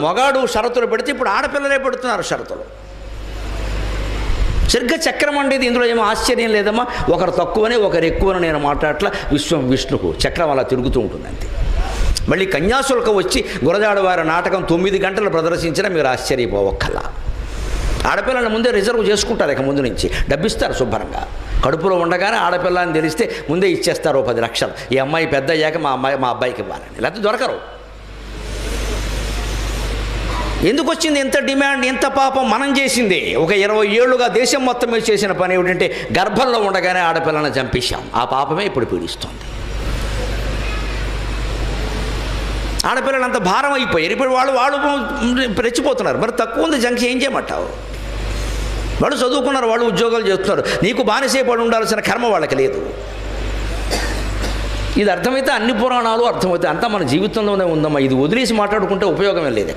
మగాడు షరతులు పెడితే ఇప్పుడు ఆడపిల్లలే పెడుతున్నారు షరతులు. సరిగ్గా చక్రం ఉండేది, ఇందులో ఏమో ఆశ్చర్యం లేదమ్మా. ఒకరు తక్కువని ఒకరు ఎక్కువని నేను మాట్లాడట్లా. విశ్వం విష్ణుకు చక్రం అలా తిరుగుతూ ఉంటుంది అంతే. మళ్ళీ కన్యాశుల్కం వచ్చి గురజాడవారి నాటకం 9 గంటలు ప్రదర్శించినా మీరు ఆశ్చర్యపోవక్కల్లా. ఆడపిల్లల ముందే రిజర్వ్ చేసుకుంటారు, ఇక ముందు నుంచి డబ్బిస్తారు శుభ్రంగా. కడుపులో ఉండగానే ఆడపిల్ల అని తెలిస్తే ముందే ఇచ్చేస్తారు 10 లక్షలు. ఈ అమ్మాయి పెద్ద అయ్యాక మా అబ్బాయికి ఇవ్వాలని, లేకపోతే దొరకరు. ఎందుకు వచ్చింది ఎంత డిమాండ్? ఎంత పాపం మనం చేసింది. ఒక 20 ఏళ్ళుగా దేశం మొత్తం మీద చేసిన పని ఏమిటంటే గర్భంలో ఉండగానే ఆడపిల్లను చంపేశాం. ఆ పాపమే ఇప్పుడు పీడిస్తుంది. ఆడపిల్లలు అంత భారం అయిపోయారు. ఇప్పుడు వాళ్ళు రెచ్చిపోతున్నారు. మరి తక్కువ ఉంది జంక్షన్, ఏం చేయమంటావు? వాళ్ళు చదువుకున్నారు, వాళ్ళు ఉద్యోగాలు చేస్తున్నారు. నీకు బానిసైపడి ఉండాల్సిన కర్మ వాళ్ళకి లేదు. ఇది అర్థమైతే అన్ని పురాణాలు అర్థమవుతాయి. అంతా మన జీవితంలోనే ఉందమ్మా. ఇది వదిలేసి మాట్లాడుకుంటే ఉపయోగమే లేదు.